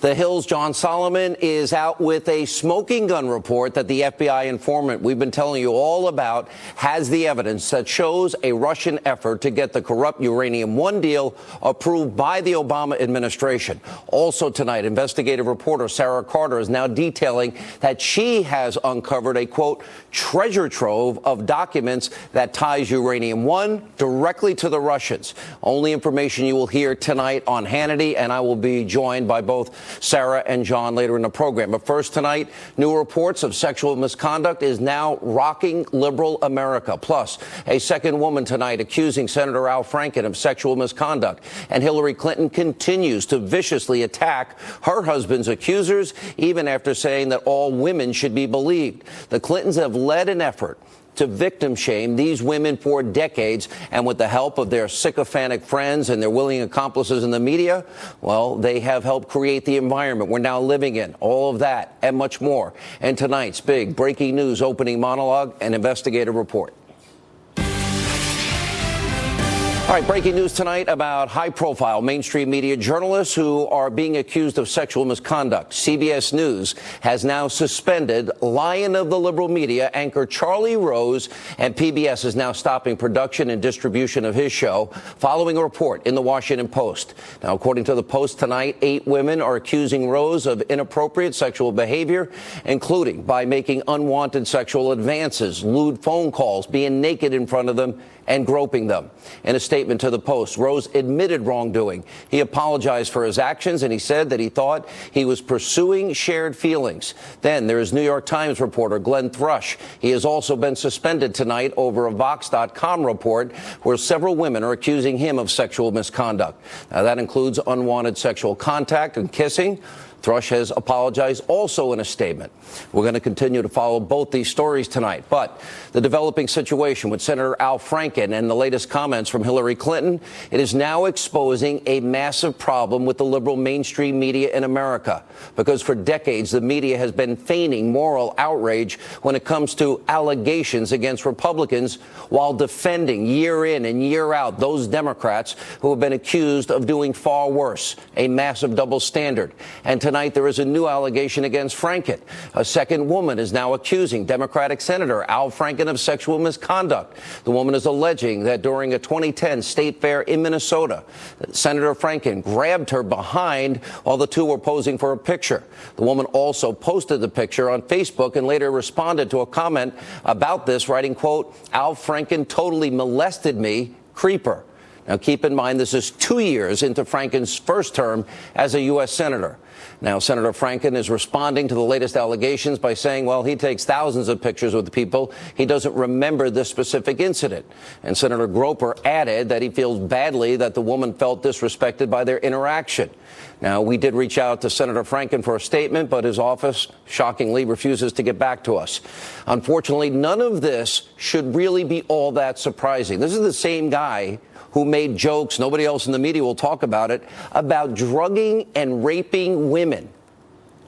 The Hill's John Solomon is out with a smoking gun report that the FBI informant we've been telling you all about has the evidence that shows a Russian effort to get the corrupt Uranium One deal approved by the Obama administration. Also tonight, investigative reporter Sarah Carter is now detailing that she has uncovered a, quote, treasure trove of documents that ties Uranium One directly to the Russians. Only information you will hear tonight on Hannity, and I will be joined by both Sarah and John later in the program. But first tonight, new reports of sexual misconduct is now rocking liberal America. Plus, a second woman tonight accusing Senator Al Franken of sexual misconduct. And Hillary Clinton continues to viciously attack her husband's accusers, even after saying that all women should be believed. The Clintons have led an effort to victim shame these women for decades, and with the help of their sycophantic friends and their willing accomplices in the media, well, they have helped create the environment we're now living in. All of that and much more. And tonight's big breaking news opening monologue and investigative report. All right, breaking news tonight about high-profile mainstream media journalists who are being accused of sexual misconduct. CBS News has now suspended Lion of the liberal media anchor Charlie Rose, and PBS is now stopping production and distribution of his show following a report in the Washington Post. Now, according to the Post tonight, 8 women are accusing Rose of inappropriate sexual behavior, including by making unwanted sexual advances, lewd phone calls, being naked in front of them, and groping them. In a statement to the Post, Rose admitted wrongdoing. He apologized for his actions, and he said that he thought he was pursuing shared feelings. Then there is New York Times reporter Glenn Thrush. He has also been suspended tonight over a Vox.com report where several women are accusing him of sexual misconduct. Now, that includes unwanted sexual contact and kissing. Thrush has apologized also in a statement. We're going to continue to follow both these stories tonight. But the developing situation with Senator Al Franken and the latest comments from Hillary Clinton, it is now exposing a massive problem with the liberal mainstream media in America. Because for decades, the media has been feigning moral outrage when it comes to allegations against Republicans while defending year in and year out those Democrats who have been accused of doing far worse, a massive double standard. And tonight, there is a new allegation against Franken. A second woman is now accusing Democratic Senator Al Franken of sexual misconduct. The woman is alleging that during a 2010 state fair in Minnesota, Senator Franken grabbed her behind while the two were posing for a picture. The woman also posted the picture on Facebook and later responded to a comment about this, writing, quote, "Al Franken totally molested me, creeper." Now, keep in mind, this is 2 years into Franken's first term as a U.S. senator. Now, Senator Franken is responding to the latest allegations by saying, well, he takes thousands of pictures with people. He doesn't remember this specific incident. And Senator Groper added that he feels badly that the woman felt disrespected by their interaction. Now, we did reach out to Senator Franken for a statement, but his office shockingly refuses to get back to us. Unfortunately, none of this should really be all that surprising. This is the same guy who made jokes, nobody else in the media will talk about it, about drugging and raping women.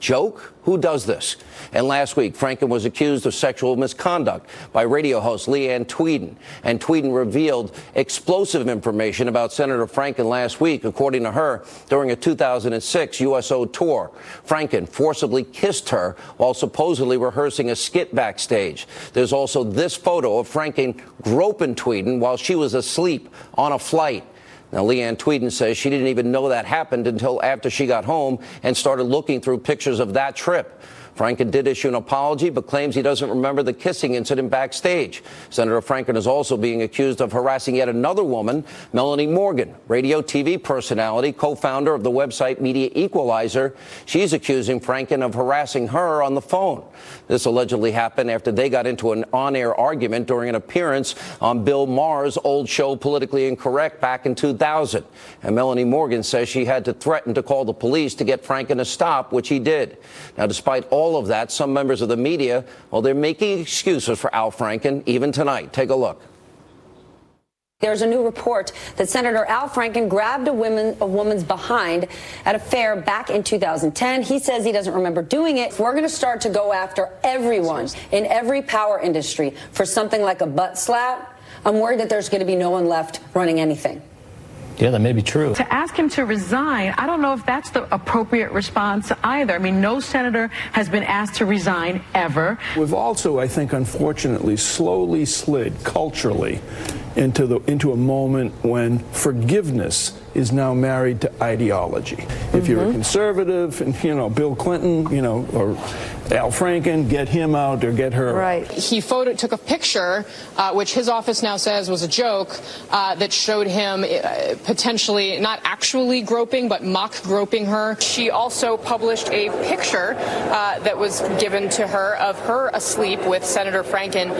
Joke? Who does this? And last week, Franken was accused of sexual misconduct by radio host Leanne Tweeden. And Tweeden revealed explosive information about Senator Franken last week. According to her, during a 2006 USO tour, Franken forcibly kissed her while supposedly rehearsing a skit backstage. There's also this photo of Franken groping Tweeden while she was asleep on a flight. Now, Leanne Tweeden says she didn't even know that happened until after she got home and started looking through pictures of that trip. Franken did issue an apology, but claims he doesn't remember the kissing incident backstage. Senator Franken is also being accused of harassing yet another woman, Melanie Morgan, radio TV personality, co-founder of the website Media Equalizer. She's accusing Franken of harassing her on the phone. This allegedly happened after they got into an on-air argument during an appearance on Bill Maher's old show Politically Incorrect back in 2000. And Melanie Morgan says she had to threaten to call the police to get Franken to stop, which he did. Now, despite all of that, some members of the media, well, they're making excuses for Al Franken, even tonight. Take a look. There's a new report that Senator Al Franken grabbed a woman's behind at a fair back in 2010. He says he doesn't remember doing it. We're going to start to go after everyone in every power industry for something like a butt slap. I'm worried that there's going to be no one left running anything. Yeah, that may be true. To ask him to resign, I don't know if that's the appropriate response either. I mean, no senator has been asked to resign ever. We've also, I think, unfortunately, slowly slid culturally into a moment when forgiveness is now married to ideology. If you're a conservative, and Bill Clinton, or Al Franken, get him out or get her. Right. He took a picture, which his office now says was a joke, that showed him potentially not actually groping, but mock groping her. She also published a picture that was given to her of her asleep with Senator Franken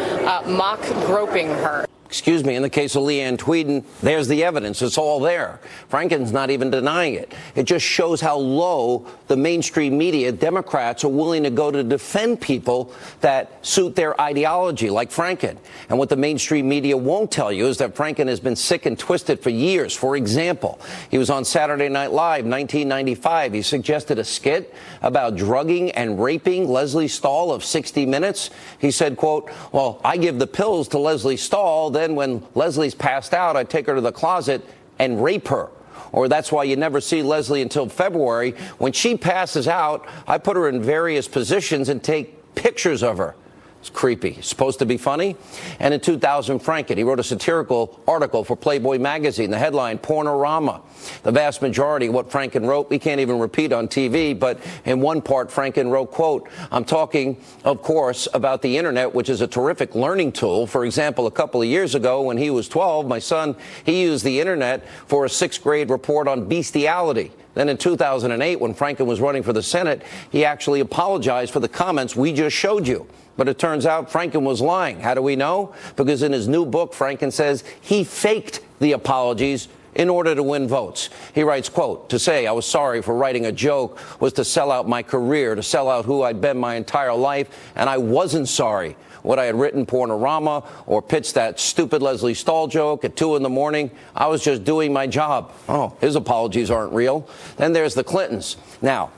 mock groping her. Excuse me, in the case of Leanne Tweeden, there's the evidence. It's all there. Franken's not even denying it. It just shows how low the mainstream media, Democrats, are willing to go to defend people that suit their ideology, like Franken. And what the mainstream media won't tell you is that Franken has been sick and twisted for years. For example, he was on Saturday Night Live, 1995. He suggested a skit about drugging and raping Leslie Stahl of 60 Minutes. He said, quote, well, I give the pills to Leslie Stahl, then when Leslie's passed out, I take her to the closet and rape her. Or that's why you never see Leslie until February. When she passes out, I put her in various positions and take pictures of her. It's creepy. Supposed to be funny? And in 2000, Franken, he wrote a satirical article for Playboy magazine. The headline, Pornorama. The vast majority of what Franken wrote, we can't even repeat on TV, but in one part, Franken wrote, quote, I'm talking, of course, about the internet, which is a terrific learning tool. For example, a couple of years ago, when he was 12, my son, he used the internet for a 6th grade report on bestiality. Then in 2008, when Franken was running for the Senate, he actually apologized for the comments we just showed you. But it turns out Franken was lying. How do we know? Because in his new book, Franken says he faked the apologies in order to win votes. He writes, quote, to say I was sorry for writing a joke was to sell out my career, to sell out who I'd been my entire life, and I wasn't sorry. What I had written, Pornorama, or pitched that stupid Leslie Stahl joke at 2 in the morning, I was just doing my job. Oh, his apologies aren't real. Then there's the Clintons. Now,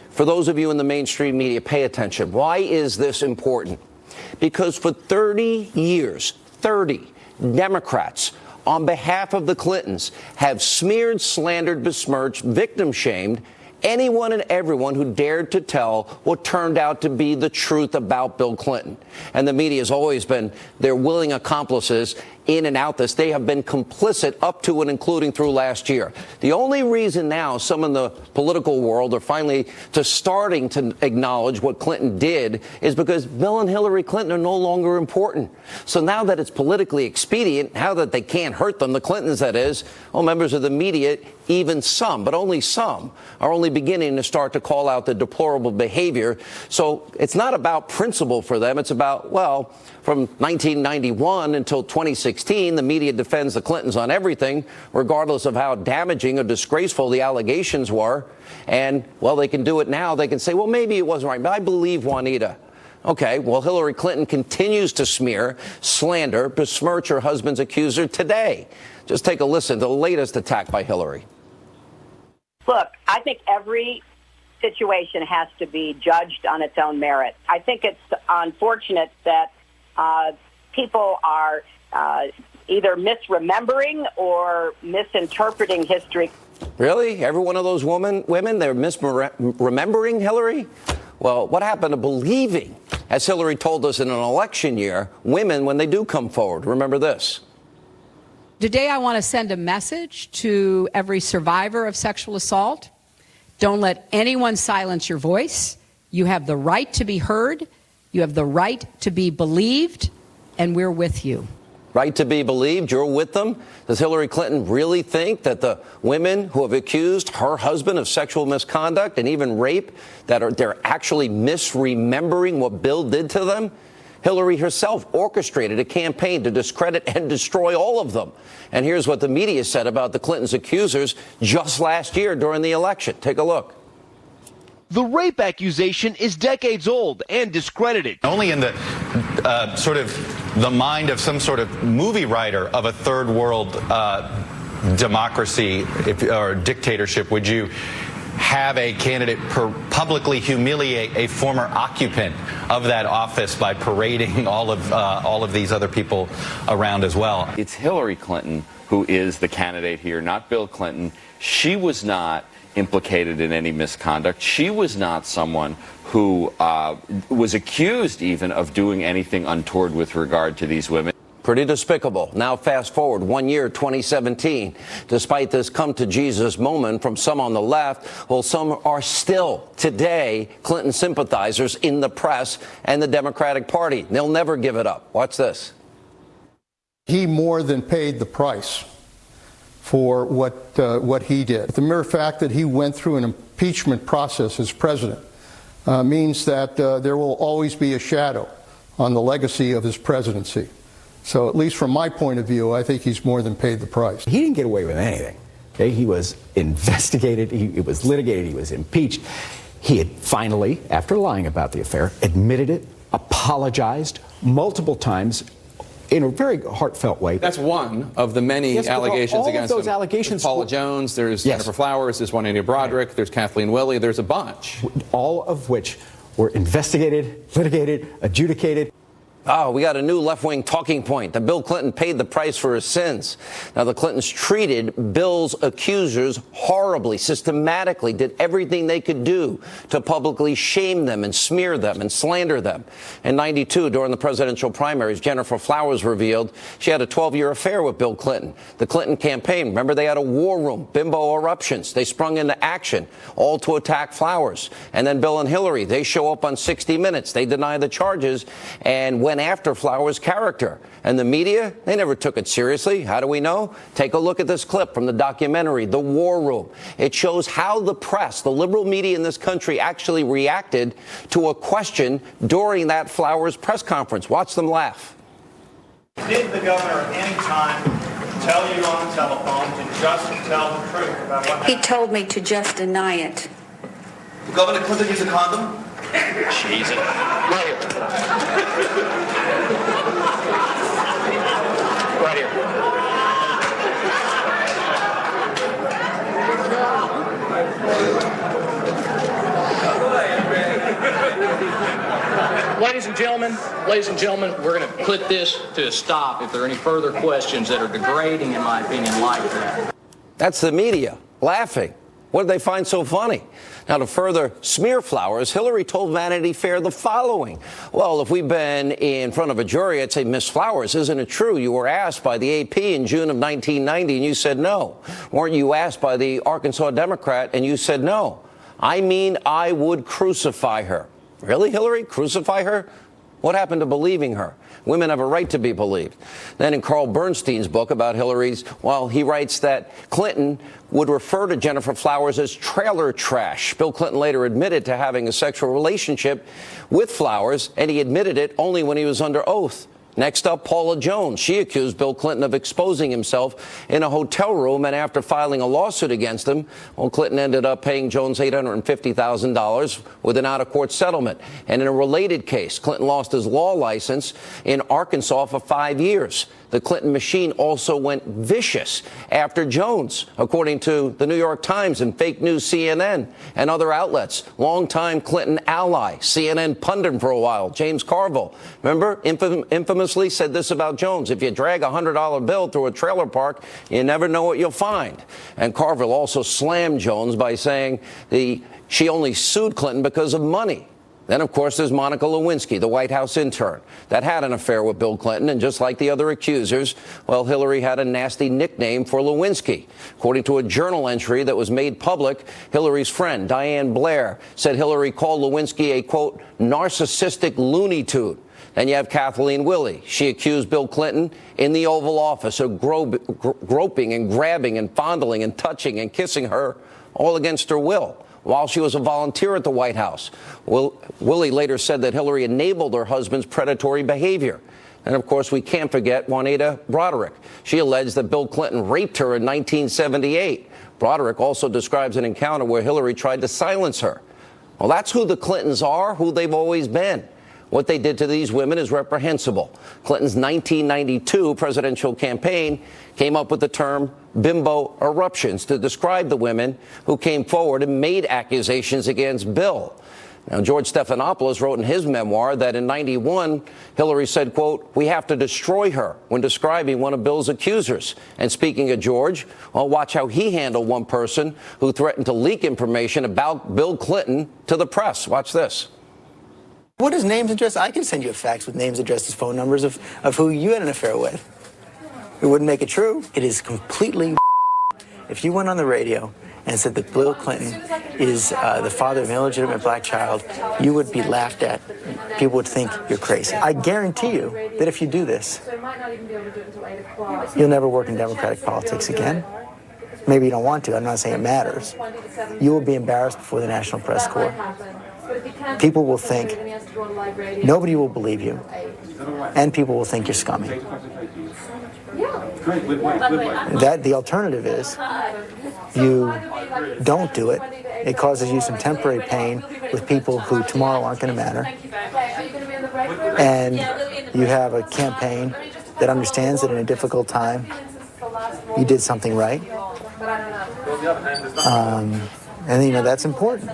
for those of you in the mainstream media, pay attention. Why is this important? Because for 30 years, 30 Democrats on behalf of the Clintons have smeared, slandered, besmirched, victim-shamed anyone and everyone who dared to tell what turned out to be the truth about Bill Clinton. And the media has always been their willing accomplices in and out this. They have been complicit up to and including through last year. The only reason now some in the political world are finally starting to acknowledge what Clinton did is because Bill and Hillary Clinton are no longer important. So now that it's politically expedient, now that they can't hurt them, the Clintons that is, well, members of the media, even some, but only some, are only beginning to start to call out the deplorable behavior. So it's not about principle for them. It's about, well, from 1991 until 2016, the media defends the Clintons on everything, regardless of how damaging or disgraceful the allegations were. And, well, they can do it now. They can say, well, maybe it wasn't right, but I believe Juanita. Okay, well, Hillary Clinton continues to smear, slander, besmirch her husband's accuser today. Just take a listen to the latest attack by Hillary. Look, I think every situation has to be judged on its own merit. I think it's unfortunate that people are either misremembering or misinterpreting history. Really? Every one of those women, they're misremembering Hillary? Well, what happened to believing, as Hillary told us in an election year, women when they do come forward? Remember this. Today, I want to send a message to every survivor of sexual assault. Don't let anyone silence your voice. You have the right to be heard. You have the right to be believed, and we're with you. Right to be believed? You're with them? Does Hillary Clinton really think that the women who have accused her husband of sexual misconduct and even rape, they're actually misremembering what Bill did to them? Hillary herself orchestrated a campaign to discredit and destroy all of them. And here's what the media said about the Clintons' accusers just last year during the election. Take a look. The rape accusation is decades old and discredited. Only in the sort of the mind of some sort of movie writer of a third world democracy or dictatorship would you have a candidate publicly humiliate a former occupant of that office by parading all of these other people around as well. It's Hillary Clinton who is the candidate here, not Bill Clinton. She was not implicated in any misconduct. She was not someone who was accused even of doing anything untoward with regard to these women. Pretty despicable. Now fast forward 1 year, 2017. Despite this come-to-Jesus moment from some on the left, well, some are still today Clinton sympathizers in the press and the Democratic Party. They'll never give it up. Watch this. He more than paid the price for what he did. The mere fact that he went through an impeachment process as president means that there will always be a shadow on the legacy of his presidency. So at least from my point of view, I think he's more than paid the price. He didn't get away with anything. Okay? He was investigated, he was litigated, he was impeached. He had finally, after lying about the affair, admitted it, apologized multiple times in a very heartfelt way. That's one of the many allegations against him. All of those allegations. There's Paula Jones, there's Jennifer Flowers, there's Juanita Broderick, there's Kathleen Willey, there's a bunch. All of which were investigated, litigated, adjudicated. Oh, we got a new left-wing talking point, that Bill Clinton paid the price for his sins. Now, the Clintons treated Bill's accusers horribly, systematically, did everything they could do to publicly shame them and smear them and slander them. In '92, during the presidential primaries, Jennifer Flowers revealed she had a 12-year affair with Bill Clinton. The Clinton campaign, remember, they had a war room, bimbo eruptions. They sprung into action, all to attack Flowers. And then Bill and Hillary, they show up on 60 Minutes. They deny the charges and went after Flowers' character. And the media, they never took it seriously. How do we know? Take a look at this clip from the documentary, The War Room. It shows how the press, the liberal media in this country, actually reacted to a question during that Flowers press conference. Watch them laugh. Did the governor at any time tell you on the telephone to just tell the truth about what happened? He told me to just deny it. Governor Clinton use a condom? Jesus. Right here. Right here. Ladies and gentlemen, we're going to put this to a stop if there are any further questions that are degrading, in my opinion, like that. That's the media laughing. What did they find so funny? Now, to further smear Flowers, Hillary told Vanity Fair the following. Well, if we've been in front of a jury, I'd say, Miss Flowers, isn't it true you were asked by the AP in June of 1990 and you said no? Weren't you asked by the Arkansas Democrat and you said no? I mean, I would crucify her. Really, Hillary? Crucify her? What happened to believing her? Women have a right to be believed. Then in Carl Bernstein's book about Hillary's, well, he writes that Clinton would refer to Jennifer Flowers as trailer trash. Bill Clinton later admitted to having a sexual relationship with Flowers, and he admitted it only when he was under oath. Next up, Paula Jones. She accused Bill Clinton of exposing himself in a hotel room, and after filing a lawsuit against him, well, Clinton ended up paying Jones $850,000 with an out-of-court settlement. And in a related case, Clinton lost his law license in Arkansas for 5 years. The Clinton machine also went vicious after Jones, according to the New York Times and fake news CNN and other outlets. Longtime Clinton ally, CNN pundit for a while, James Carville, remember, infamously said this about Jones: if you drag a $100 bill through a trailer park, you never know what you'll find. And Carville also slammed Jones by saying she only sued Clinton because of money. Then, of course, there's Monica Lewinsky, the White House intern, that had an affair with Bill Clinton. And just like the other accusers, well, Hillary had a nasty nickname for Lewinsky. According to a journal entry that was made public, Hillary's friend, Diane Blair, said Hillary called Lewinsky a, quote, narcissistic Looney Tune. Then you have Kathleen Willey. She accused Bill Clinton in the Oval Office of groping and grabbing and fondling and touching and kissing her, all against her will, while she was a volunteer at the White House. Willey later said that Hillary enabled her husband's predatory behavior. And, of course, we can't forget Juanita Broderick. She alleged that Bill Clinton raped her in 1978. Broderick also describes an encounter where Hillary tried to silence her. Well, that's who the Clintons are, who they've always been. What they did to these women is reprehensible. Clinton's 1992 presidential campaign came up with the term bimbo eruptions to describe the women who came forward and made accusations against Bill. Now, George Stephanopoulos wrote in his memoir that in '91, Hillary said, quote, "We have to destroy her," when describing one of Bill's accusers. And speaking of George, well, watch how he handled one person who threatened to leak information about Bill Clinton to the press. Watch this. What is names, addresses? I can send you a fax with names, addresses, phone numbers of who you had an affair with. It wouldn't make it true. It is completely. If you went on the radio and said that Bill Clinton is the father of an illegitimate black child, you would be laughed at. People would think you're crazy. I guarantee you that if you do this, you'll never work in Democratic politics again. Maybe you don't want to. I'm not saying it matters. You will be embarrassed before the National Press Corps. People will think, nobody will believe you, and people will think you're scummy. The alternative is you don't do it. It causes you some temporary pain with people who tomorrow aren't going to matter. And you have a campaign that understands that in a difficult time, you did something right. And, you know, that's important.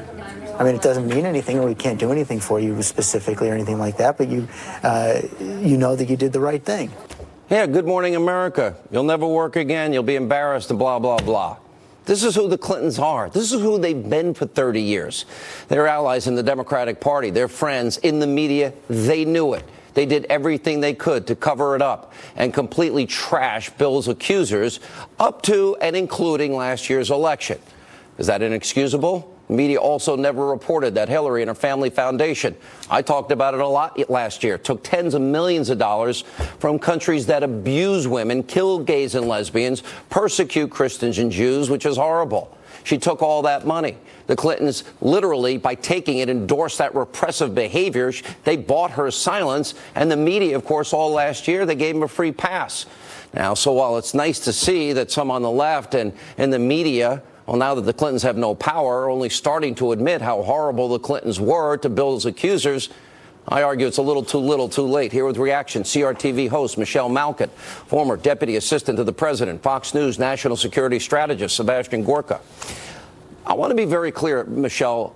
I mean, it doesn't mean anything, or we can't do anything for you specifically or anything like that, but you know that you did the right thing. Yeah, Good Morning America. You'll never work again. You'll be embarrassed and blah, blah, blah. This is who the Clintons are. This is who they've been for 30 years. They're allies in the Democratic Party. They're friends in the media. They knew it. They did everything they could to cover it up and completely trash Bill's accusers up to and including last year's election. Is that inexcusable? The media also never reported that Hillary and her family foundation, I talked about it a lot last year, took tens of millions of dollars from countries that abuse women, kill gays and lesbians, persecute Christians and Jews, which is horrible. She took all that money. The Clintons literally, by taking it, endorsed that repressive behavior. They bought her silence. And the media, of course, all last year, they gave them a free pass. Now, so while it's nice to see that some on the left and in the media, well, now that the Clintons have no power, are only starting to admit how horrible the Clintons were to Bill's accusers, I argue it's a little too late. Here with reaction, CRTV host Michelle Malkin, former deputy assistant to the president, Fox News national security strategist Sebastian Gorka. I want to be very clear, Michelle.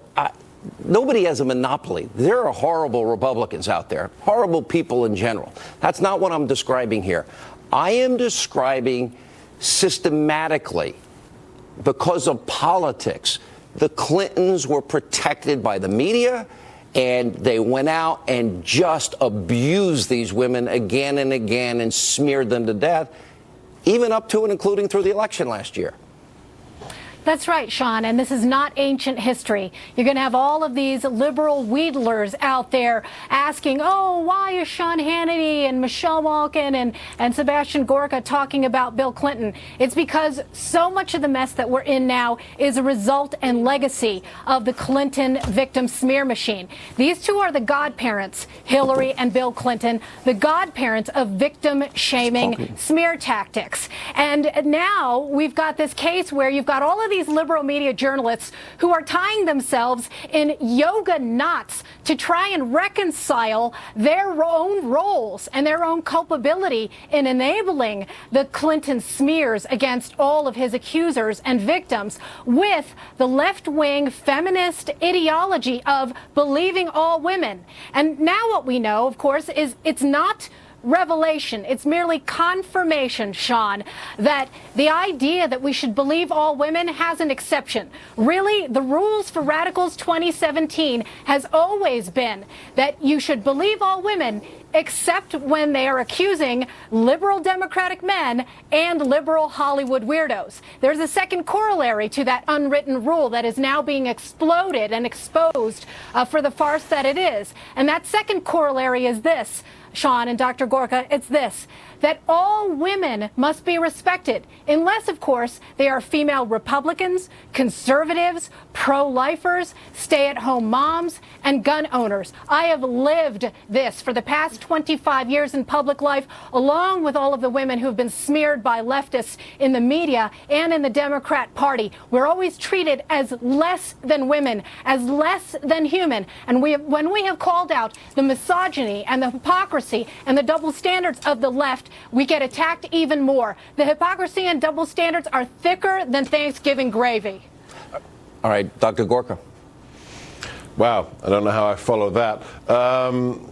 Nobody has a monopoly. There are horrible Republicans out there, horrible people in general. That's not what I'm describing here. I am describing systematically, because of politics, the Clintons were protected by the media, and they went out and just abused these women again and again and smeared them to death, even up to and including through the election last year. That's right, Sean, and this is not ancient history. You're going to have all of these liberal wheedlers out there asking, oh, why is Sean Hannity and Michelle Malkin and Sebastian Gorka talking about Bill Clinton? It's because so much of the mess that we're in now is a result and legacy of the Clinton victim smear machine. These two are the godparents, Hillary and Bill Clinton, the godparents of victim-shaming smear tactics. And now we've got this case where you've got all of these liberal media journalists who are tying themselves in yoga knots to try and reconcile their own roles and their own culpability in enabling the Clinton smears against all of his accusers and victims with the left-wing feminist ideology of believing all women. And now what we know, of course, is it's not revelation. It's merely confirmation, Sean, that the idea that we should believe all women has an exception. Really, the rules for Radicals 2017 has always been that you should believe all women except when they are accusing liberal Democratic men and liberal Hollywood weirdos. There's a second corollary to that unwritten rule that is now being exploded and exposed for the farce that it is. And that second corollary is this, Sean and Dr. Gorka, it's this, that all women must be respected, unless, of course, they are female Republicans, conservatives, pro-lifers, stay-at-home moms, and gun owners. I have lived this for the past 25 years in public life, along with all of the women who have been smeared by leftists in the media and in the Democrat Party. We're always treated as less than women, as less than human. And when we have called out the misogyny and the hypocrisy and the double standards of the left, we get attacked even more. The hypocrisy and double standards are thicker than Thanksgiving gravy. All right, Dr. Gorka. Wow, I don't know how I follow that.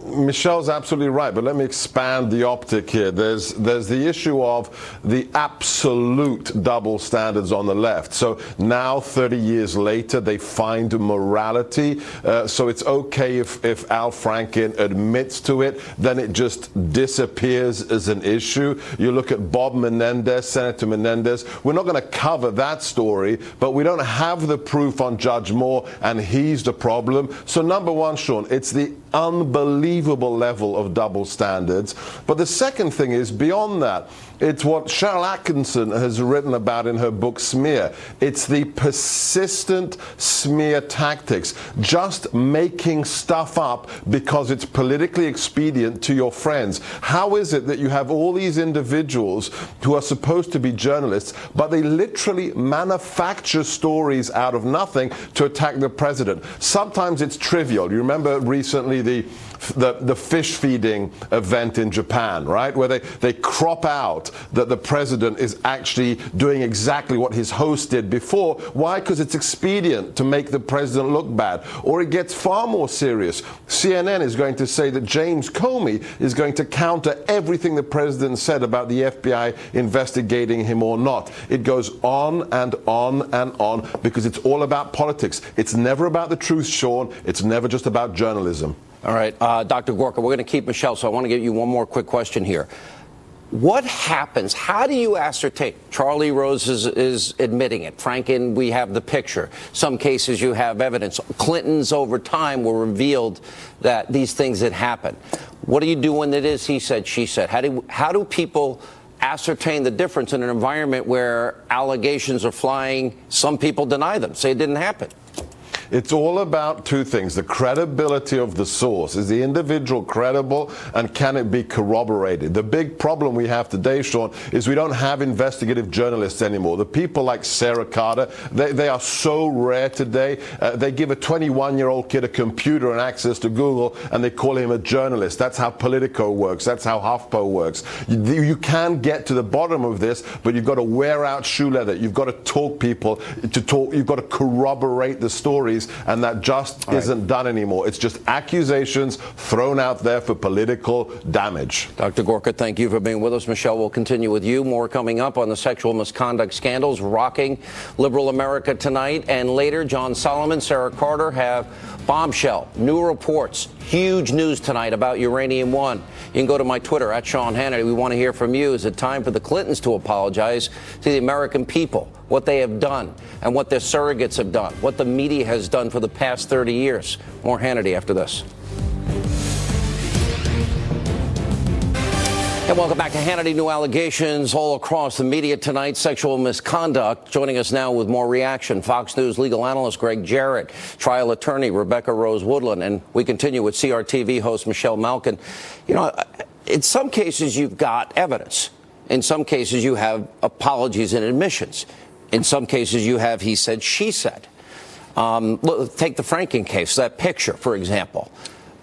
Michelle's absolutely right, but let me expand the optic here. There's the issue of the absolute double standards on the left. So now, 30 years later, they find morality. So it's okay if Al Franken admits to it, then it just disappears as an issue. You look at Bob Menendez, Senator Menendez. We're not going to cover that story, but we don't have the proof on Judge Moore, and he's the problem. So number one, Sean, it's the unbelievable level of double standards. But the second thing is, beyond that, it's what Cheryl Atkinson has written about in her book Smear. It's the persistent smear tactics, just making stuff up because it's politically expedient to your friends. How is it that you have all these individuals who are supposed to be journalists, but they literally manufacture stories out of nothing to attack the president? Sometimes it's trivial. You remember recently the fish feeding event in Japan, right, where they crop out that the president is actually doing exactly what his host did before. Why? Because it's expedient to make the president look bad. Or it gets far more serious. CNN is going to say that James Comey is going to counter everything the president said about the FBI investigating him or not. It goes on and on and on because it's all about politics. It's never about the truth, Sean. It's never just about journalism. All right, Dr. Gorka, we're going to keep Michelle, so I want to give you one more quick question here. What happens? How do you ascertain? Charlie Rose is admitting it. Franken, we have the picture. Some cases you have evidence. Clinton's over time were revealed that these things had happened. What do you do when it is he said, she said? How do people ascertain the difference in an environment where allegations are flying? Some people deny them, say it didn't happen. It's all about two things. The credibility of the source. Is the individual credible, and can it be corroborated? The big problem we have today, Sean, is we don't have investigative journalists anymore. The people like Sarah Carter, they are so rare today. They give a 21-year-old kid a computer and access to Google, and they call him a journalist. That's how Politico works. That's how HuffPo works. You can get to the bottom of this, but you've got to wear out shoe leather. You've got to talk people to talk. You've got to corroborate the stories. And that just isn't done anymore. It's just accusations thrown out there for political damage. Dr. Gorka, thank you for being with us. Michelle, we'll continue with you. More coming up on the sexual misconduct scandals rocking liberal America tonight. And later, John Solomon, Sarah Carter have bombshell, new reports, huge news tonight about Uranium One. You can go to my Twitter, @Sean Hannity. We want to hear from you. Is it time for the Clintons to apologize to the American people, what they have done and what their surrogates have done, what the media has done for the past 30 years? More Hannity after this. And welcome back to Hannity. New allegations all across the media tonight, sexual misconduct. Joining us now with more reaction, Fox News legal analyst Greg Jarrett, trial attorney Rebecca Rose Woodland, and we continue with CRTV host Michelle Malkin. You know, in some cases you've got evidence. In some cases you have apologies and admissions. In some cases you have he said, she said. Look, take the Franken case, that picture, for example.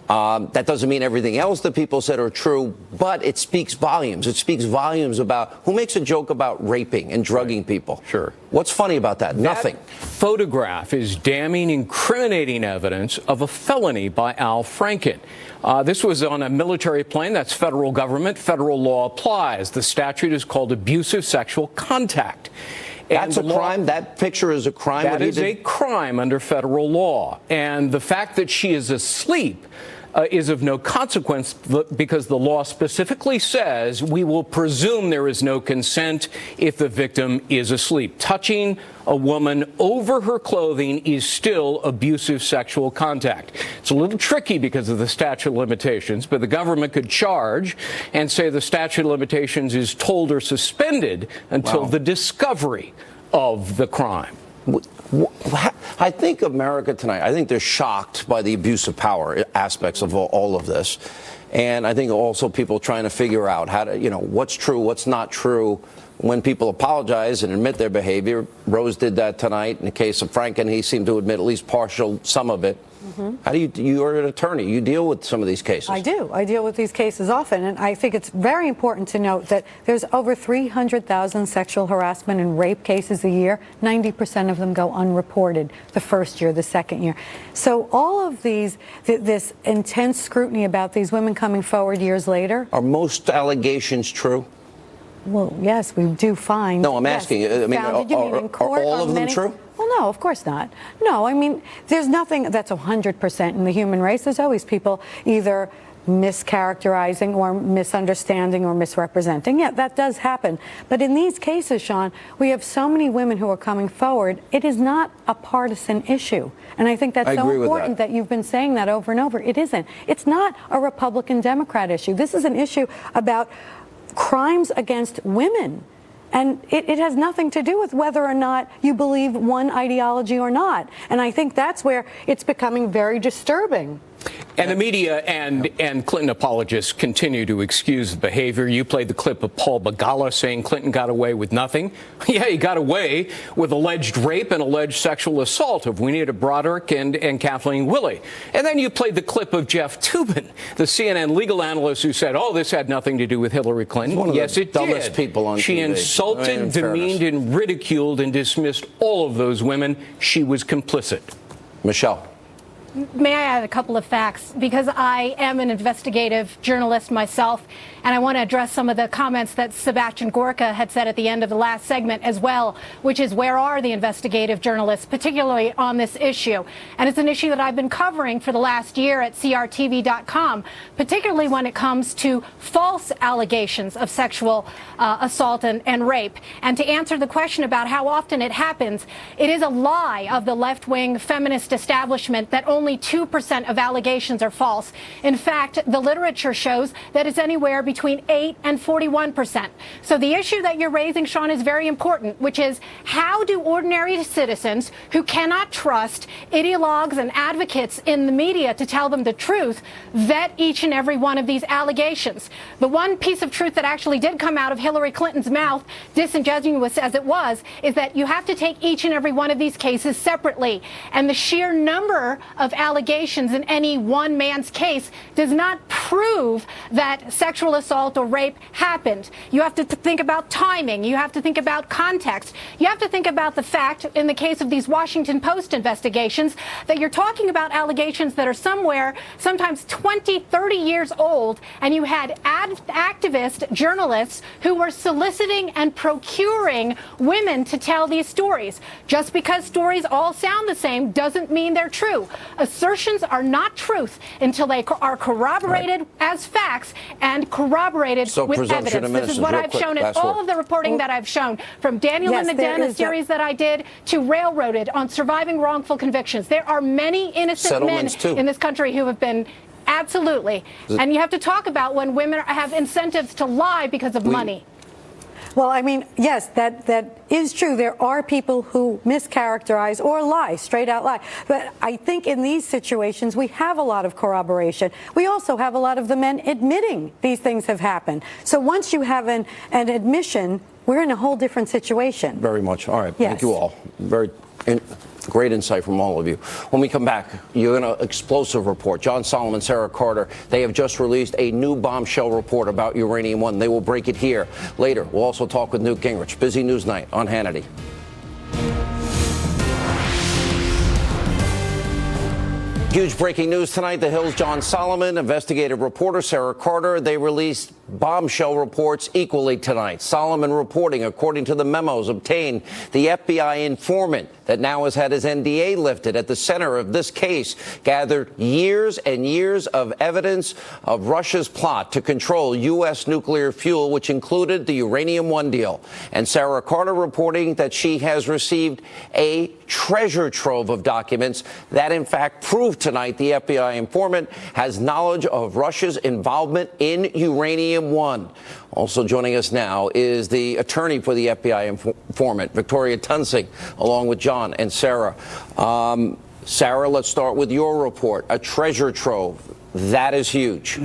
That doesn't mean everything else that people said are true, but it speaks volumes. It speaks volumes about who makes a joke about raping and drugging people. Sure. What's funny about that? Nothing. That photograph is damning, incriminating evidence of a felony by Al Franken. This was on a military plane. That's federal government. Federal law applies. The statute is called abusive sexual contact. That's a crime? That picture is a crime? That is a crime under federal law. And the fact that she is asleep is of no consequence because the law specifically says we will presume there is no consent if the victim is asleep. Touching a woman over her clothing is still abusive sexual contact. It's a little tricky because of the statute of limitations, but the government could charge and say the statute of limitations is told or suspended until the discovery of the crime. I think America tonight, I think they're shocked by the abuse of power aspects of all of this. And I think also people trying to figure out how to, you know, what's true, what's not true. When people apologize and admit their behavior, Rose did that tonight. In the case of Franken, he seemed to admit at least some of it. How do you're an attorney, you deal with some of these cases. I do. I deal with these cases often, and I think it's very important to note that there's over 300,000 sexual harassment and rape cases a year. 90% of them go unreported. the first year, the second year. So all of these, this intense scrutiny about these women coming forward years later. Are most allegations true? Well, yes, we do find. No, I'm asking. I mean, are all of them true? Well, no, of course not. No, I mean, there's nothing that's 100% in the human race. There's always people either mischaracterizing or misunderstanding or misrepresenting. Yeah, that does happen. But in these cases, Sean, we have so many women who are coming forward. It is not a partisan issue. And I think that's so important that you've been saying that over and over. It isn't. It's not a Republican-Democrat issue. This is an issue about crimes against women. And it has nothing to do with whether or not you believe one ideology or not. And I think that's where it's becoming very disturbing. And the media and Clinton apologists continue to excuse the behavior. You played the clip of Paul Begala saying Clinton got away with nothing. Yeah, he got away with alleged rape and alleged sexual assault of Juanita Broderick and Kathleen Willey. And then you played the clip of Jeff Toobin, the CNN legal analyst who said, oh, this had nothing to do with Hillary Clinton. Yes, it did. Dumbest people on She TV. insulted, demeaned, and ridiculed and dismissed all of those women. She was complicit. Michelle. May I add a couple of facts? Because I am an investigative journalist myself, and I want to address some of the comments that Sebastian Gorka had said at the end of the last segment as well, which is where are the investigative journalists, particularly on this issue? And it's an issue that I've been covering for the last year at CRTV.com, particularly when it comes to false allegations of sexual assault and rape. And to answer the question about how often it happens, it is a lie of the left-wing feminist establishment that only 2% of allegations are false. In fact, the literature shows that it's anywhere between 8 and 41%. So the issue that you're raising, Sean, is very important, which is how do ordinary citizens who cannot trust ideologues and advocates in the media to tell them the truth vet each and every one of these allegations? The one piece of truth that actually did come out of Hillary Clinton's mouth, disingenuous as it was, is that you have to take each and every one of these cases separately. And the sheer number of allegations in any one man's case does not prove that sexual assault or rape happened. You have to think about timing. You have to think about context. You have to think about the fact, in the case of these Washington Post investigations, that you're talking about allegations that are sometimes 20, 30 years old, and you had activist journalists who were soliciting and procuring women to tell these stories. Just because stories all sound the same doesn't mean they're true. Assertions are not truth until they are corroborated as facts and corroborated with evidence. This is what I've shown in all of the reporting that I've shown, from Daniel in the Den, a series that I did, to Railroaded on surviving wrongful convictions. There are many innocent men in this country who have been absolutely. And you have to talk about when women have incentives to lie because of money. Well, I mean, yes, that is true. There are people who mischaracterize or lie, straight out lie. But I think in these situations, we have a lot of corroboration. We also have a lot of the men admitting these things have happened. So once you have an admission, we're in a whole different situation. Very much. All right. Yes. Thank you all. Great insight from all of you. When we come back, you're in an explosive report. John Solomon, Sarah Carter, they have just released a new bombshell report about Uranium One. They will break it here. Later, we'll also talk with Newt Gingrich. Busy news night on Hannity. Huge breaking news tonight. The Hill's John Solomon, investigative reporter Sarah Carter, they released bombshell reports equally tonight. Solomon reporting, according to the memos obtained, the FBI informant that now has had his NDA lifted at the center of this case gathered years and years of evidence of Russia's plot to control U.S. nuclear fuel, which included the Uranium One deal. And Sarah Carter reporting that she has received a treasure trove of documents that, in fact, prove tonight the FBI informant has knowledge of Russia's involvement in Uranium One. Also joining us now is the attorney for the FBI informant, Victoria Tunsing, along with John and Sarah. Sarah, let's start with your report. A treasure trove. That is huge.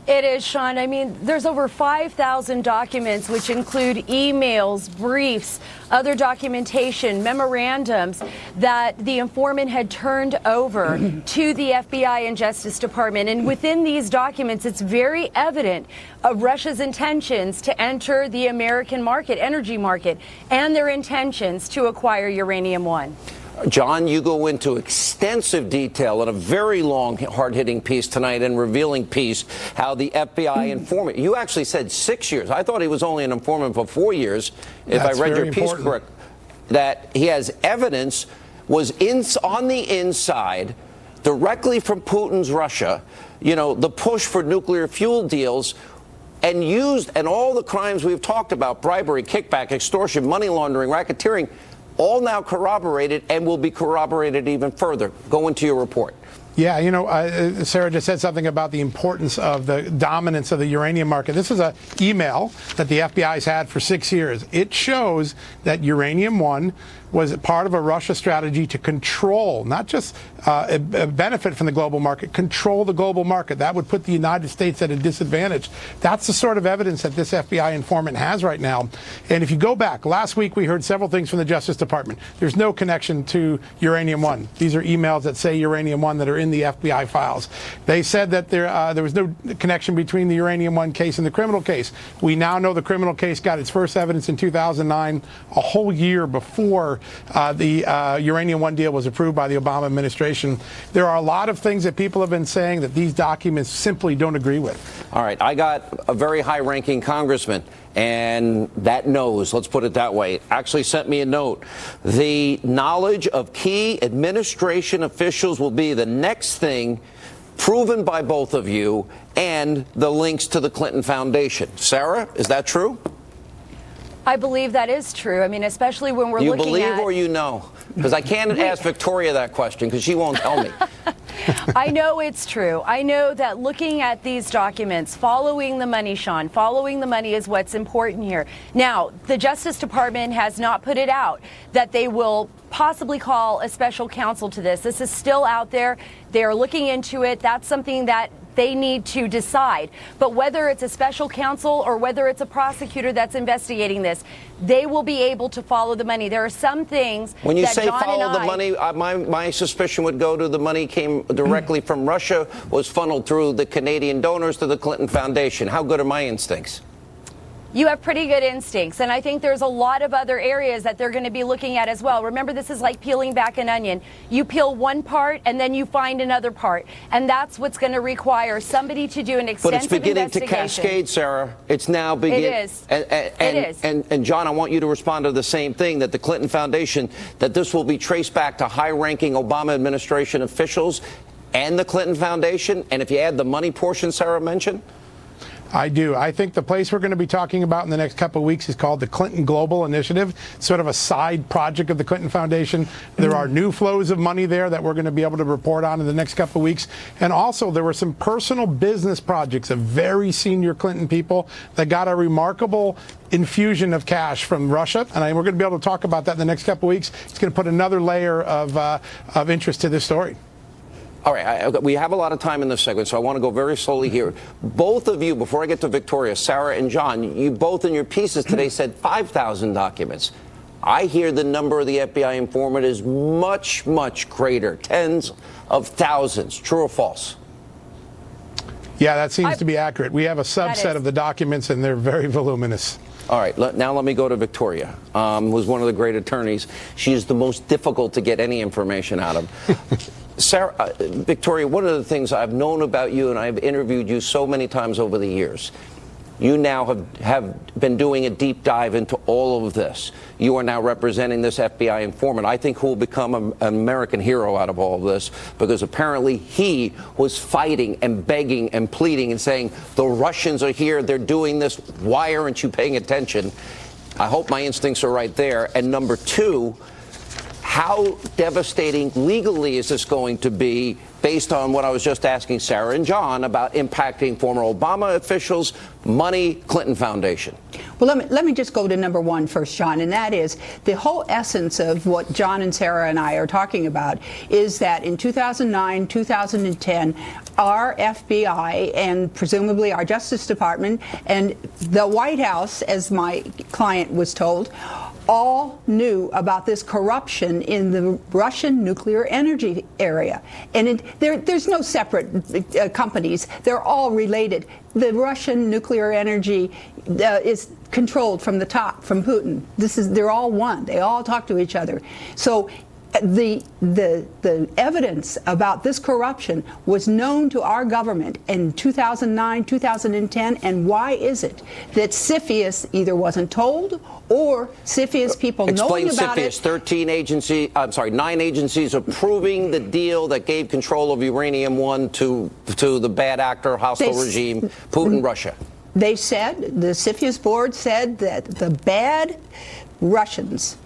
It is, Sean. I mean, there's over 5,000 documents, which include emails, briefs, other documentation, memorandums that the informant had turned over to the FBI and Justice Department. And within these documents, it's very evident of Russia's intentions to enter the American market, energy market, and their intentions to acquire Uranium One. John, you go into extensive detail in a very long, hard-hitting piece tonight and revealing piece how the FBI informant, you actually said 6 years. I thought he was only an informant for 4 years, if I read your piece correct, that he has evidence was on the inside directly from Putin's Russia, you know, the push for nuclear fuel deals, and used, and all the crimes we've talked about, bribery, kickback, extortion, money laundering, racketeering, all now corroborated and will be corroborated even further. Go into your report. Yeah, you know, Sarah just said something about the importance of the dominance of the uranium market. This is an email that the FBI's had for 6 years. It shows that Uranium One was part of a Russia strategy to control, not just benefit from the global market, control the global market. That would put the United States at a disadvantage. That's the sort of evidence that this FBI informant has right now. And if you go back, last week we heard several things from the Justice Department. There's no connection to Uranium One. These are emails that say Uranium One that are in the FBI files. They said that there was no connection between the Uranium One case and the criminal case. We now know the criminal case got its first evidence in 2009, a whole year before the Uranium One deal was approved by the Obama administration. There are a lot of things that people have been saying that these documents simply don't agree with. All right, I got a very high-ranking congressman, and that knows, let's put it that way, actually sent me a note. The knowledge of key administration officials will be the next thing proven by both of you, and the links to the Clinton Foundation. Sarah, is that true? I believe that is true. I mean, especially when we're looking at... You believe or you know? Because I can't ask Victoria that question because she won't tell me. I know it's true. I know that looking at these documents, following the money, Sean, following the money is what's important here. Now, the Justice Department has not put it out that they will possibly call a special counsel to this. This is still out there. They are looking into it. That's something that they need to decide. But whether it's a special counsel or whether it's a prosecutor that's investigating this, they will be able to follow the money. There are some things when you that say John follow the money, my suspicion would go to the money came directly from Russia, was funneled through the Canadian donors to the Clinton Foundation. How good are my instincts? You have pretty good instincts, and I think there's a lot of other areas that they're going to be looking at as well. Remember, this is like peeling back an onion. You peel one part, and then you find another part, and that's what's going to require somebody to do an extensive investigation. But it's beginning to cascade, Sarah. It's now beginning. It is. It is. And John, I want you to respond to the same thing, that the Clinton Foundation, that this will be traced back to high-ranking Obama administration officials and the Clinton Foundation, and if you add the money portion Sarah mentioned? I do. I think the place we're going to be talking about in the next couple of weeks is called the Clinton Global Initiative, sort of a side project of the Clinton Foundation. There are new flows of money there that we're going to be able to report on in the next couple of weeks. And also, there were some personal business projects of very senior Clinton people that got a remarkable infusion of cash from Russia. And we're going to be able to talk about that in the next couple of weeks. It's going to put another layer of interest to this story. All right, we have a lot of time in this segment, so I want to go very slowly here. Both of you, before I get to Victoria, Sarah and John, you both in your pieces today said 5,000 documents. I hear the number of the FBI informant is much, much greater, tens of thousands. True or false? Yeah, that seems to be accurate. We have a subset of the documents, and they're very voluminous. All right, now let me go to Victoria, who's one of the great attorneys. She is the most difficult to get any information out of. Sarah, Victoria, one of the things I've known about you, and I've interviewed you so many times over the years, you now have been doing a deep dive into all of this. You are now representing this FBI informant, I think, who will become an American hero out of all of this, because apparently he was fighting and begging and pleading and saying, the Russians are here, they're doing this, why aren't you paying attention? I hope my instincts are right there. And number two, how devastating legally is this going to be, based on what I was just asking Sarah and John about impacting former Obama officials, money, Clinton Foundation? Well, let me just go to number one first, John, and that is the whole essence of what John and Sarah and I are talking about is that in 2009, 2010, our FBI and presumably our Justice Department and the White House, as my client was told, all knew about this corruption in the Russian nuclear energy area. And there's no separate companies. They're all related. The Russian nuclear energy is controlled from the top, from Putin. They're all one. They all talk to each other. So The evidence about this corruption was known to our government in 2009, 2010, and why is it that CFIUS either wasn't told or CFIUS people knowing about it? 9 agencies approving the deal that gave control of Uranium One to the bad actor, hostile regime, Putin, Russia. They said, the CFIUS board said that the bad Russians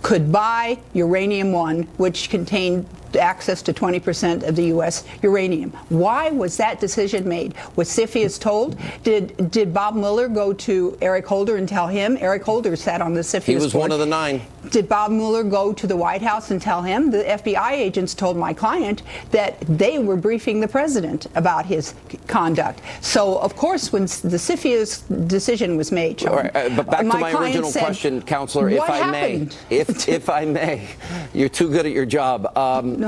could buy Uranium One, which contained access to 20% of the U.S. uranium. Why was that decision made? Was CFIUS told? Did Bob Mueller go to Eric Holder and tell him? Eric Holder sat on the CFIUS board. He was one of the 9. Did Bob Mueller go to the White House and tell him? The FBI agents told my client that they were briefing the president about his conduct. So, of course, when the CFIUS decision was made, Sean, right, but back to my original question, Counselor, if I may, you're too good at your job. No.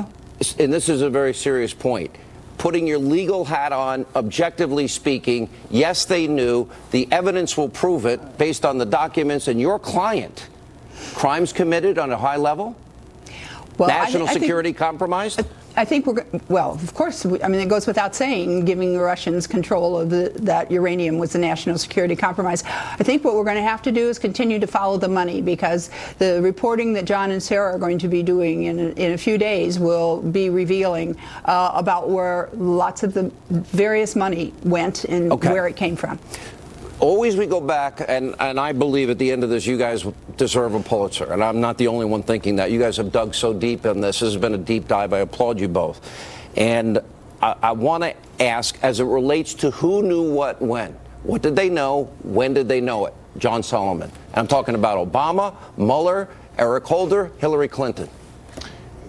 And this is a very serious point. Putting your legal hat on, objectively speaking, yes, they knew. The evidence will prove it based on the documents and your client. Crimes committed on a high level? Well, national security compromised? I think well, of course, I mean, it goes without saying, giving the Russians control of that uranium was a national security compromise. I think what we're going to have to do is continue to follow the money, because the reporting that John and Sarah are going to be doing in a few days will be revealing about where lots of the various money went and where it came from. Always we go back, and I believe at the end of this, you guys deserve a Pulitzer. And I'm not the only one thinking that. You guys have dug so deep in this. This has been a deep dive. I applaud you both. And I want to ask, as it relates to who knew what when. What did they know? When did they know it? John Solomon. And I'm talking about Obama, Mueller, Eric Holder, Hillary Clinton.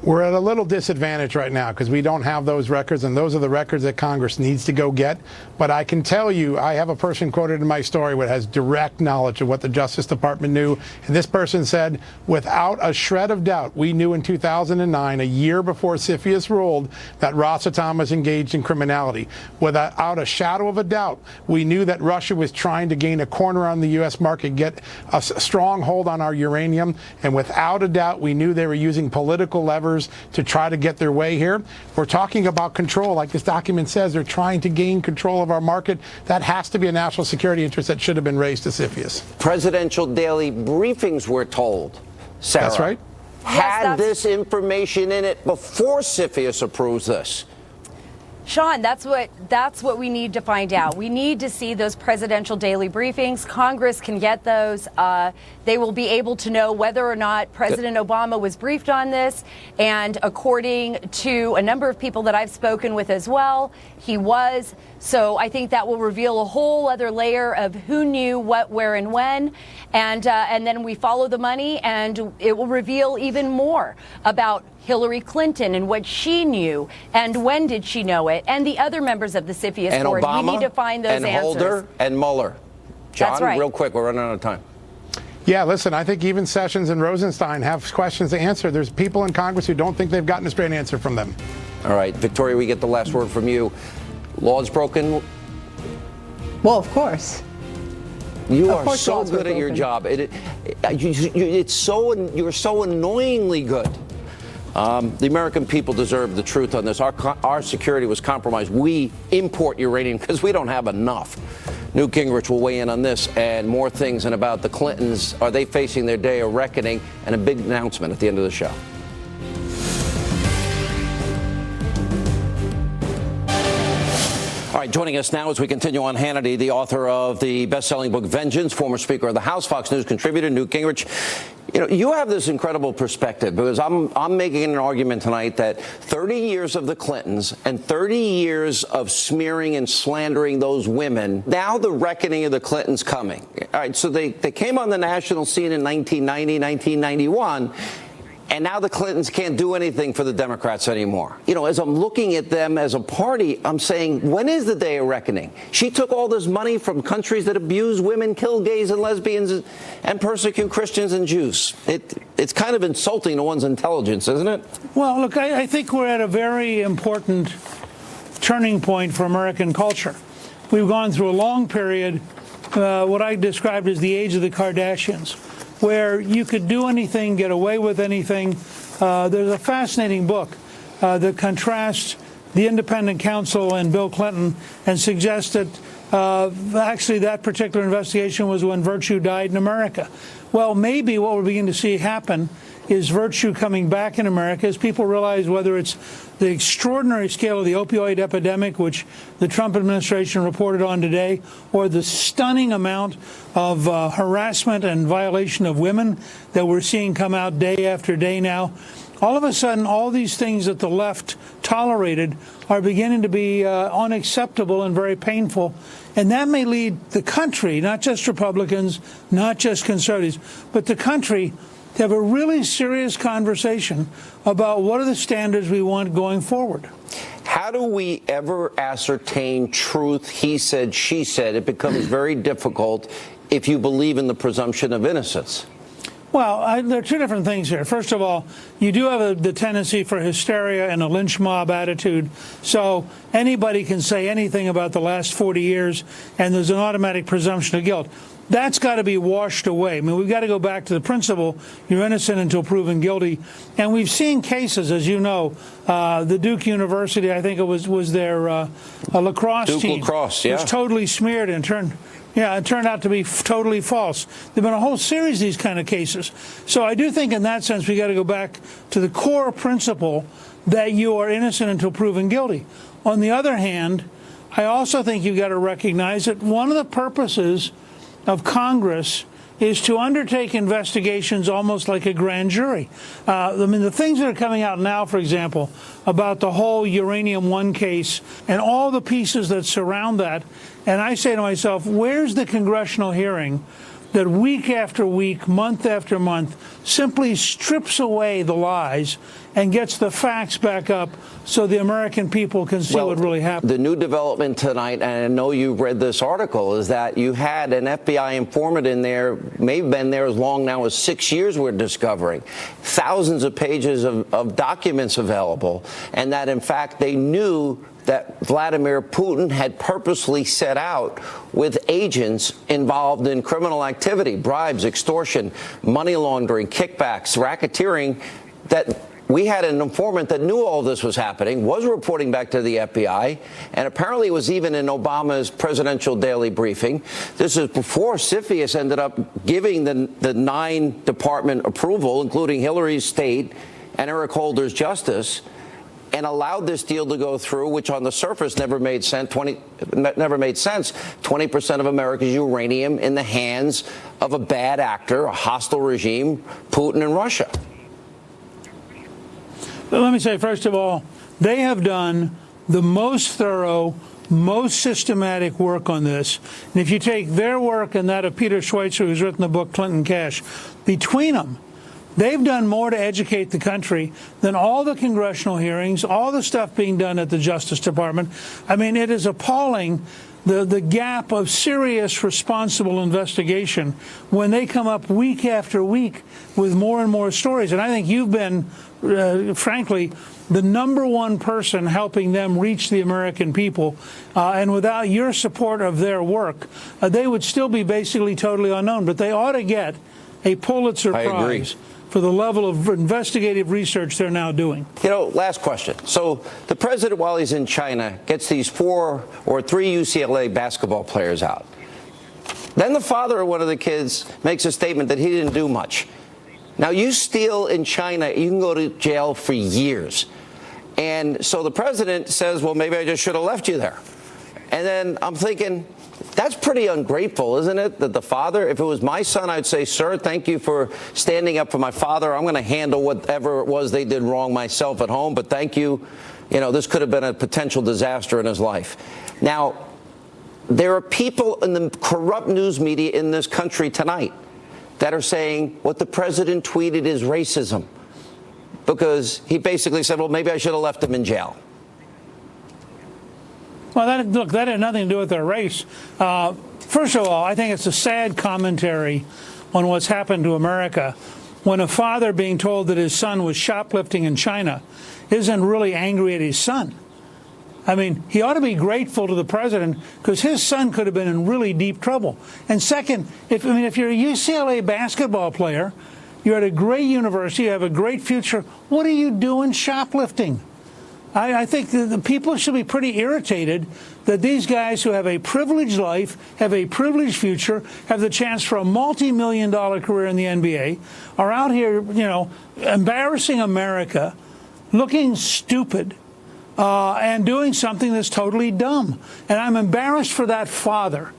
We're at a little disadvantage right now because we don't have those records, and those are the records that Congress needs to go get. But I can tell you, I have a person quoted in my story who has direct knowledge of what the Justice Department knew. And this person said, without a shred of doubt, we knew in 2009, a year before CFIUS ruled, that Rosatom was engaged in criminality. Without a shadow of a doubt, we knew that Russia was trying to gain a corner on the U.S. market, get a strong hold on our uranium. And without a doubt, we knew they were using political levers to try to get their way here. We're talking about control. Like this document says, they're trying to gain control of our market. That has to be a national security interest that should have been raised to CFIUS. Presidential daily briefings, we're told, Sarah, that's right, had this information in it before CFIUS approves this. Sean, that's what we need to find out. We need to see those presidential daily briefings. Congress can get those. They will be able to know whether or not President Obama was briefed on this. And according to a number of people that I've spoken with as well, he was. So I think that will reveal a whole other layer of who knew what, where, and when. And then we follow the money, and it will reveal even more about Hillary Clinton and what she knew and when did she know it, and the other members of the CFIUS and board. Obama, we need to find those and answers. Holder and Mueller. John, that's right. Real quick, we're running out of time. Yeah, listen, I think even Sessions and Rosenstein have questions to answer. There's people in Congress who don't think they've gotten a straight answer from them. All right, Victoria, we get the last word from you. Laws broken? Well, of course. You are so good at your job. You're so annoyingly good. The American people deserve the truth on this. Our security was compromised. We import uranium because we don't have enough. Newt Gingrich will weigh in on this and more things, and about the Clintons. Are they facing their day of reckoning? And a big announcement at the end of the show. All right, joining us now as we continue on Hannity, the author of the best-selling book Vengeance, former Speaker of the House, Fox News contributor Newt Gingrich. You know, you have this incredible perspective, because I'm making an argument tonight that 30 years of the Clintons and 30 years of smearing and slandering those women, now the reckoning of the Clintons coming. All right, so they came on the national scene in 1990, 1991. And now the Clintons can't do anything for the Democrats anymore. You know, as I'm looking at them as a party, I'm saying, when is the day of reckoning? She took all this money from countries that abuse women, kill gays and lesbians, and persecute Christians and Jews. It's kind of insulting to one's intelligence, isn't it? Well, look, I think we're at a very important turning point for American culture. We've gone through a long period, what I described as the age of the Kardashians, where you could do anything, get away with anything, there's a fascinating book that contrasts the independent counsel and Bill Clinton and suggests that actually that particular investigation was when virtue died in America. Well, maybe what we're beginning to see happen is virtue coming back in America as people realize whether it's the extraordinary scale of the opioid epidemic, which the Trump administration reported on today, or the stunning amount of harassment and violation of women that we're seeing come out day after day now. All of a sudden, all these things that the left tolerated are beginning to be unacceptable and very painful. And that may lead the country, not just Republicans, not just conservatives, but the country to have a really serious conversation about what are the standards we want going forward. How do we ever ascertain truth? He said, she said. It becomes very difficult if you believe in the presumption of innocence. Well, there are two different things here. First of all, you do have the tendency for hysteria and a lynch mob attitude. So anybody can say anything about the last 40 years, and there's an automatic presumption of guilt. That's got to be washed away. I mean, we've got to go back to the principle, you're innocent until proven guilty. And we've seen cases, as you know, the Duke University, I think it was their lacrosse Duke team. Lacrosse, yeah. Was totally smeared and turned out to be totally false. There have been a whole series of these kind of cases. So I do think in that sense we got to go back to the core principle that you are innocent until proven guilty. On the other hand, I also think you've got to recognize that one of the purposes of Congress is to undertake investigations almost like a grand jury. I mean, the things that are coming out now, for example, about the whole Uranium One case and all the pieces that surround that, and I say to myself, where's the congressional hearing that week after week, month after month, simply strips away the lies and gets the facts back up so the American people can see what really happened? The new development tonight, and I know you've read this article, is that you had an FBI informant in there, may have been there as long now as 6 years, we're discovering. Thousands of pages of documents available, and that, in fact, they knew that Vladimir Putin had purposely set out with agents involved in criminal activity, bribes, extortion, money laundering, kickbacks, racketeering, that we had an informant that knew all this was happening, was reporting back to the FBI, and apparently was even in Obama's presidential daily briefing. This is before CFIUS ended up giving the 9 department approval, including Hillary's state and Eric Holder's justice, and allowed this deal to go through, which on the surface never made sense. 20% of America's uranium in the hands of a bad actor, a hostile regime, Putin and Russia. But let me say, first of all, they have done the most thorough, most systematic work on this. And if you take their work and that of Peter Schweitzer, who's written the book Clinton Cash, between them, they've done more to educate the country than all the congressional hearings, all the stuff being done at the Justice Department. I mean, it is appalling, the gap of serious, responsible investigation when they come up week after week with more and more stories. And I think you've been, frankly, the #1 person helping them reach the American people. And without your support of their work, they would still be basically totally unknown. But they ought to get a Pulitzer Prize for the level of investigative research they're now doing. You know, last question. So the president, while he's in China, gets these 4 or 3 UCLA basketball players out. Then the father of one of the kids makes a statement that he didn't do much. Now, you steal in China, you can go to jail for years. And so the president says, well, maybe I just should have left you there. And then I'm thinking, that's pretty ungrateful, isn't it? That the father, if it was my son, I'd say, sir, thank you for standing up for my father. I'm going to handle whatever it was they did wrong myself at home, but thank you. You know, this could have been a potential disaster in his life. Now, there are people in the corrupt news media in this country tonight that are saying what the president tweeted is racism, because he basically said, well, maybe I should have left him in jail. Well, look, that had nothing to do with their race. First of all, I think it's a sad commentary on what's happened to America when a father being told that his son was shoplifting in China isn't really angry at his son. I mean, he ought to be grateful to the president because his son could have been in really deep trouble. And second, if you're a UCLA basketball player, You're at a great university. You have a great future. What are you doing shoplifting? I think the people should be pretty irritated that these guys who have a privileged life, have a privileged future, have the chance for a multi-million-dollar career in the NBA, are out here, embarrassing America, looking stupid, and doing something that's totally dumb. And I'm embarrassed for that father,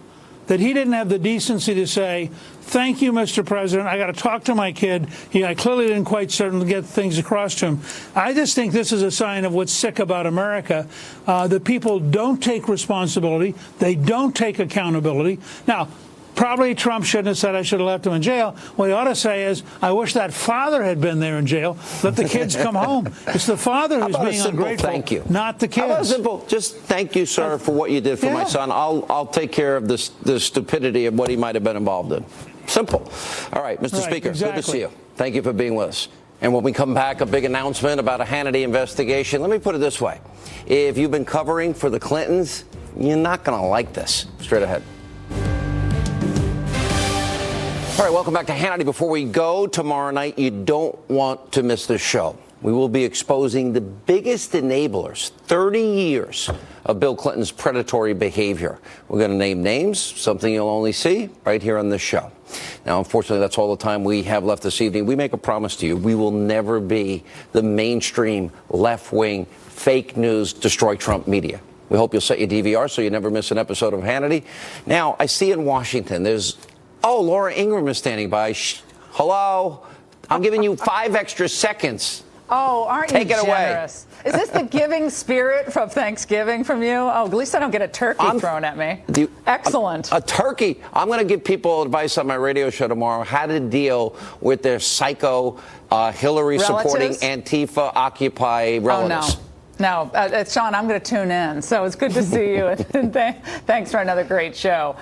that he didn't have the decency to say, thank you, Mr. President. I got to talk to my kid. I clearly didn't quite certainly get things across to him. I just think this is a sign of what's sick about America, that people don't take responsibility. They don't take accountability. Now, probably Trump shouldn't have said I should have left him in jail. What he ought to say is, I wish that father had been there in jail. Let the kids come home. It's the father who's being ungrateful, thank you, not the kids. How about a simple, just thank you, sir, for what you did for my son. I'll take care of the stupidity of what he might have been involved in. Simple. All right, Mr. Speaker, good to see you. Thank you for being with us. And when we come back, a big announcement about a Hannity investigation. Let me put it this way. If you've been covering for the Clintons, you're not going to like this. Straight ahead. All right, welcome back to Hannity. Before we go tomorrow night, you don't want to miss this show. We will be exposing the biggest enablers, 30 years of Bill Clinton's predatory behavior. We're going to name names, something you'll only see right here on this show. Now, unfortunately, that's all the time we have left this evening. We make a promise to you. We will never be the mainstream, left-wing, fake news, destroy Trump media. We hope you'll set your DVR so you never miss an episode of Hannity. Now, I see in Washington, Laura Ingraham is standing by. Hello? I'm giving you 5 extra seconds. Oh, aren't you generous? Take it away. Is this the giving spirit from Thanksgiving from you? Oh, at least I don't get a turkey thrown at me. Excellent. A turkey. I'm going to give people advice on my radio show tomorrow how to deal with their psycho, Hillary-supporting Antifa, Occupy relatives. Oh, no. No, Sean, I'm going to tune in. So it's good to see you. And thanks for another great show.